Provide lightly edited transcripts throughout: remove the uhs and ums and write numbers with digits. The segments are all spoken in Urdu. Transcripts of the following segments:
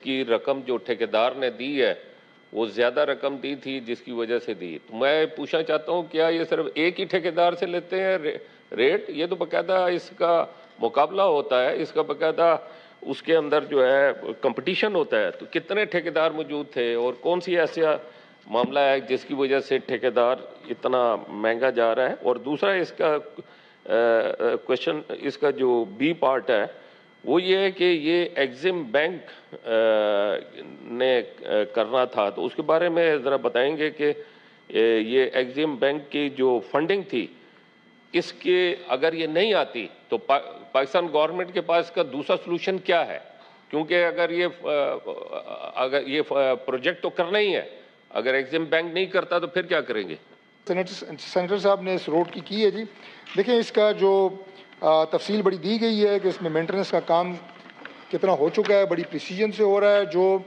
کی رقم جو ٹھیکیدار نے دی ہے وہ زیادہ رقم دی تھی جس کی وجہ سے دی. تو میں پوچھنا چاہتا ہوں کیا یہ صرف ایک ہی ٹھیکیدار سے لیتے ہیں ریٹ؟ یہ تو باقاعدہ اس کا مقابلہ ہوتا ہے, اس کا باقاعدہ اس کے اندر جو ہے کمپٹیشن ہوتا ہے. تو کتنے ٹھیکیدار موجود تھے اور کون سی ایسا معاملہ ہے جس کی وجہ سے ٹھیکیدار اتنا مہنگا جا رہا ہے؟ اور دوسرا اس کا کوشچن, اس کا جو بی پارٹ ہے وہ یہ ہے کہ یہ ایگزم بینک نے کرنا تھا, تو اس کے بارے میں ذرا بتائیں گے کہ یہ ایگزم بینک کی جو فنڈنگ تھی اس کے اگر یہ نہیں آتی تو پاکستان گورنمنٹ کے پاس کا دوسرا سلوشن کیا ہے؟ کیونکہ اگر یہ پروجیکٹ تو کرنا ہی ہے, اگر ایگزم بینک نہیں کرتا تو پھر کیا کریں گے؟ سینیٹر صاحب نے اس روڈ کی ہے. جی دیکھیں, اس کا جو تفصیل بڑی دی گئی ہے کہ اس میں مینٹیننس کا کام کتنا ہو چکا ہے, بڑی پریسیجن سے ہو رہا ہے. جو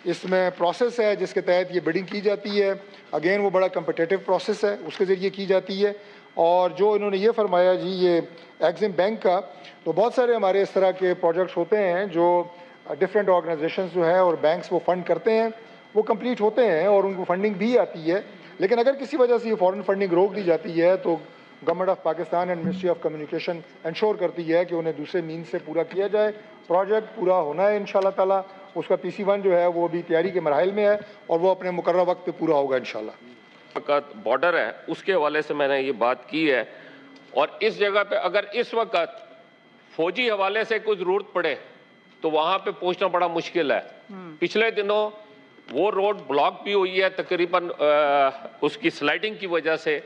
اس میں پروسیس ہے جس کے تحت یہ بڈنگ کی جاتی ہے, اگین وہ بڑا کمپٹیٹیو پروسیس ہے, اس کے ذریعے کی جاتی ہے. اور جو انہوں نے یہ فرمایا جی یہ ایگزم بینک کا, تو بہت سارے ہمارے اس طرح کے پروجیکٹس ہوتے ہیں جو ڈفرینٹ آرگنائزیشنز جو ہے اور بینکس وہ فنڈ کرتے ہیں, وہ کمپلیٹ ہوتے ہیں اور ان کو فنڈنگ بھی آتی ہے. لیکن اگر کسی وجہ سے یہ فورن فنڈنگ روک دی جاتی ہے تو government of Pakistan and ministry of communication ensure کرتی ہے کہ انہیں دوسرے مینز سے پورا کیا جائے. پروجیکٹ پورا ہونا ہے انشاءاللہ تعالیٰ. اس کا PC1 جو ہے وہ بھی تیاری کے مراحل میں ہے اور وہ اپنے مقررہ وقت پہ پورا ہوگا انشاءاللہ. بارڈر ہے اس کے حوالے سے میں نے یہ بات کی ہے, اور اس جگہ پہ اگر اس وقت فوجی حوالے سے کوئی ضرورت پڑے تو وہاں پہ پہنچنا بڑا مشکل ہے. پچھلے دنوں وہ روڈ بلاک بھی ہوئی ہے تقریباً اس کی سلائڈنگ کی وجہ سے,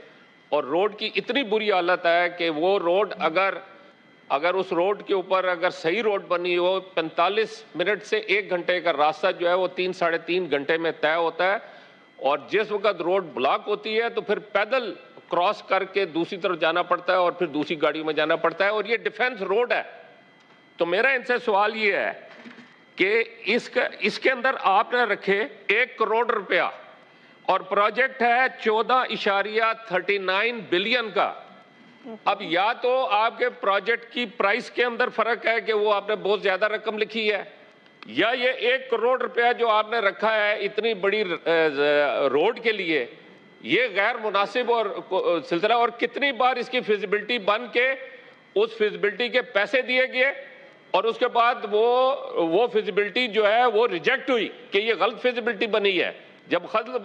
اور روڈ کی اتنی بری حالت ہے کہ وہ روڈ اگر اس روڈ کے اوپر اگر صحیح روڈ بنی ہو 45 منٹ سے 1 گھنٹے کا راستہ جو ہے وہ 3-3.5 گھنٹے میں طے ہوتا ہے. اور جس وقت روڈ بلاک ہوتی ہے تو پھر پیدل کراس کر کے دوسری طرف جانا پڑتا ہے اور پھر دوسری گاڑی میں جانا پڑتا ہے, اور یہ ڈیفنس روڈ ہے. تو میرا ان سے سوال یہ ہے کہ اس کے اندر آپ نے رکھے 1 کروڑ روپیہ اور پروجیکٹ ہے 14.39 بلین کا. اب یا تو آپ کے پروجیکٹ کی پرائس کے اندر فرق ہے کہ وہ آپ نے بہت زیادہ رقم لکھی ہے, یا یہ 1 کروڑ روپیہ جو آپ نے رکھا ہے اتنی بڑی روڈ کے لیے یہ غیر مناسب اور سلسلہ, اور کتنی بار اس کی فیزیبلٹی بن کے اس فیزیبلٹی کے پیسے دیے گئے اور اس کے بعد وہ فیزیبلٹی جو ہے وہ ریجیکٹ ہوئی کہ یہ غلط فیزیبلٹی بنی ہے. جب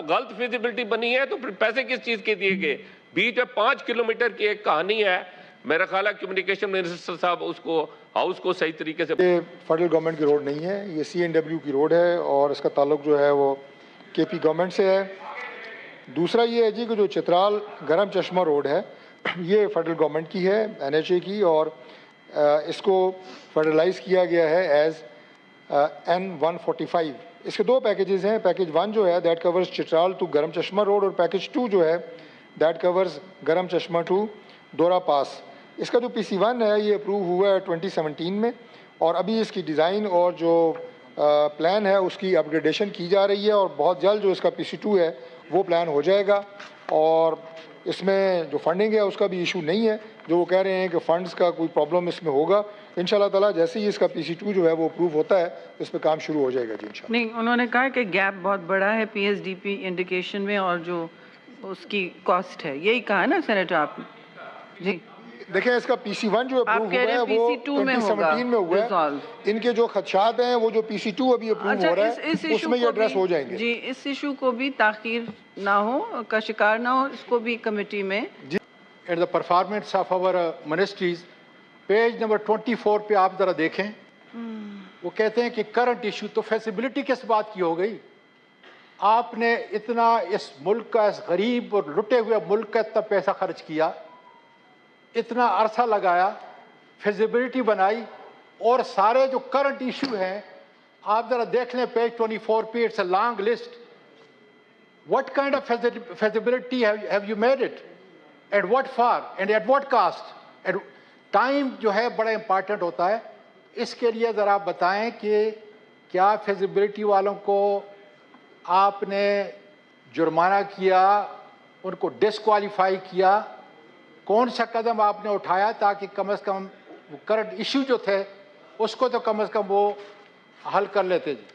غلط فیزیبلٹی بنی ہے تو پھر پیسے کس چیز کے دیے گئے؟ بیچ میں 5 کلومیٹر کی ایک کہانی ہے. میرا خیال ہے کمیونیکیشن منسٹر صاحب اس کو ہاؤس کو صحیح طریقے سے. یہ فیڈرل گورنمنٹ کی روڈ نہیں ہے, یہ CNW کی روڈ ہے اور اس کا تعلق جو ہے وہ KP گورنمنٹ سے ہے. دوسرا یہ ہے جی کہ جو چترال گرم چشمہ روڈ ہے یہ فیڈرل گورنمنٹ کی ہے, NHA کی, اور اس کو فیڈرلائز کیا گیا ہے ایز N145. اس کے 2 پیکیجز ہیں. پیکیج 1 جو ہے دیٹ کورز چترال ٹو گرم چشمہ روڈ, اور پیکیج 2 جو ہے دیٹ کورز گرم چشمہ ٹو دورا پاس. اس کا جو PC1 ہے یہ اپروو ہوا ہے 2017 میں, اور ابھی اس کی ڈیزائن اور جو پلان ہے اس کی اپ گریڈیشن کی جا رہی ہے, اور بہت جلد جو اس کا PC2 ہے وہ پلان ہو جائے گا. اور اس میں جو فنڈنگ ہے اس کا بھی ایشو نہیں ہے, جو وہ کہہ رہے ہیں کہ فنڈز کا کوئی پرابلم اس میں ہوگا. انشاءاللہ تعالیٰ جیسے ہی اس کا PC2 جو ہے وہ اپروو ہوتا ہے اس پہ کام شروع ہو جائے گا جی انشاءاللہ. نہیں, انہوں نے کہا کہ گیپ بہت بڑا ہے PSDP انڈیکیشن میں اور جو اس کی کاسٹ ہے, یہی کہا ہے نا سینیٹر آپ نے؟ جی دیکھیں اس کا PC1 جو اپروو ہوا ہے وہ 2017 میں ہوا ہے. ان کے جو خدشات ہیں وہ جو PC2 ابھی اپروو ہو رہا ہے اس میں یہ ایڈریس ہو جائیں گے. جی اس ایشو کو بھی تاخیر نہ ہو, کا شکار نہ ہو, اس کو بھی کمیٹی میں. At the performance of our ministries, page number 24 پہ آپ ذرا دیکھیں, وہ کہتے ہیں کہ کرنٹ ایشو. تو فیسیبلٹی کس بات کی ہو گئی؟ آپ نے اتنا اس ملک کا, اس غریب اور لٹے ہوئے ملک کا اتنا پیسہ خرچ کیا, اتنا عرصہ لگایا, فیزیبلٹی بنائی, اور سارے جو کرنٹ ایشو ہیں آپ ذرا دیکھ لیں پیج 24 پہ. It's a long list. What kind of feasibility have you made it? And what for? And at what cost? And time جو ہے بڑا امپارٹنٹ ہوتا ہے. اس کے لیے ذرا بتائیں کہ کیا فیزیبلٹی والوں کو آپ نے جرمانہ کیا, ان کو ڈسکوالیفائی کیا, کون سا قدم آپ نے اٹھایا تاکہ کم از کم کرنٹ ایشو جو تھے اس کو تو کم از کم وہ حل کر لیتے جی؟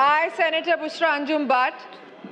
I, Senator Bushra Anjum Butt,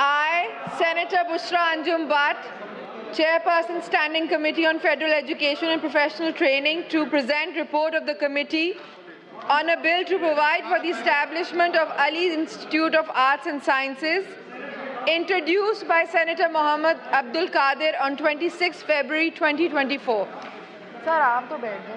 I, Senator Bushra Anjum Butt, Chairperson Standing Committee on Federal Education and Professional Training, to present report of the committee on a bill to provide for the establishment of Ali Institute of Arts and Sciences, introduced by Senator Mohammed Abdul Qadir on 26 February 2024. Sir, aap to baith jaye.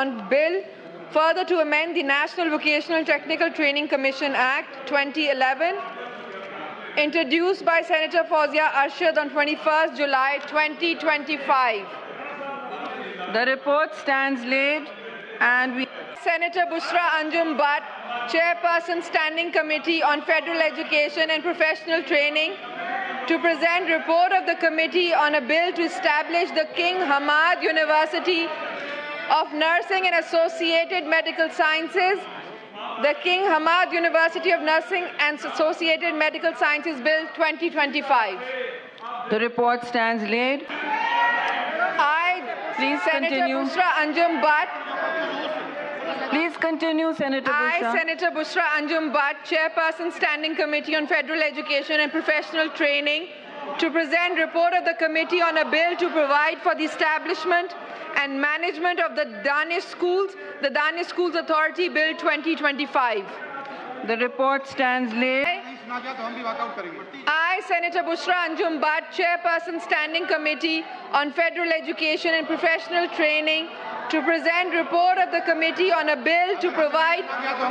on bill further to amend the National Vocational Technical Training Commission Act 2011, introduced by Senator Fawzia Arshad on 21st July 2025. The report stands laid and we Senator Bushra Anjum Butt, Chairperson Standing Committee on Federal Education and Professional Training, to present report of the committee on a bill to establish the King Hamad University of Nursing and Associated Medical Sciences, the King Hamad University of Nursing and Associated Medical Sciences Bill 2025. the report stands laid. Please Senator continue. Bushra Anjum Butt, Please continue, Senator I, Bushra. Senator Bushra Anjum Butt, Chairperson Standing Committee on Federal Education and Professional Training, to present report of the committee on a bill to provide for the establishment and management of the Danish Schools, the Danish Schools Authority Bill 2025. The report stands laid. I, Senator Bushra Anjum Butt, Chairperson Standing Committee on Federal Education and Professional Training, to present report of the committee on a bill to provide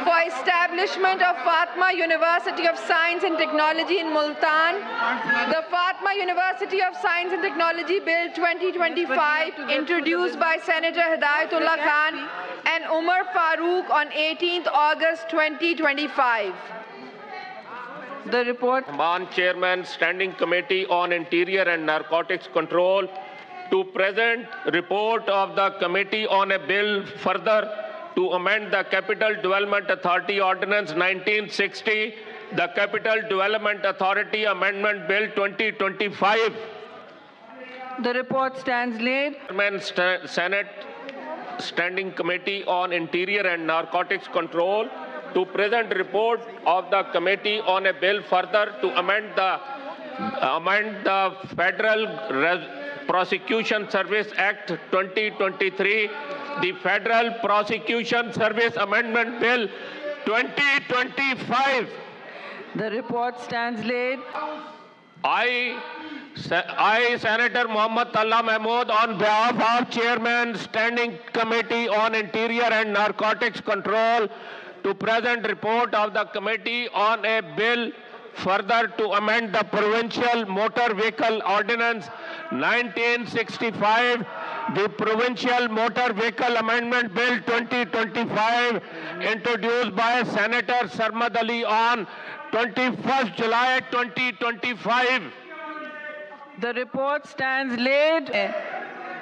for establishment of Fatma University of Science and Technology in Multan. The Fatma University of Science and Technology Bill 2025, introduced by Senator Hidayatullah Khan and Umar Farooq on 18th August 2025. The report. Rahman, Chairman, Standing Committee on Interior and Narcotics Control, to present report of the Committee on a bill further to amend the Capital Development Authority Ordinance 1960, the Capital Development Authority Amendment Bill 2025. The report stands laid. Chairman, Senate Standing Committee on Interior and Narcotics Control, to present report of the committee on a bill further to amend the Federal Prosecution Service Act 2023, the Federal Prosecution Service Amendment Bill 2025. The report stands laid. I, Senator Mohammad Tallah Mahmood, on behalf of Chairman Standing Committee on Interior and Narcotics Control, to present report of the committee on a bill further to amend the Provincial Motor Vehicle Ordinance 1965, the Provincial Motor Vehicle Amendment Bill 2025, introduced by Senator Sarmad Ali on 21st July 2025. The report stands laid.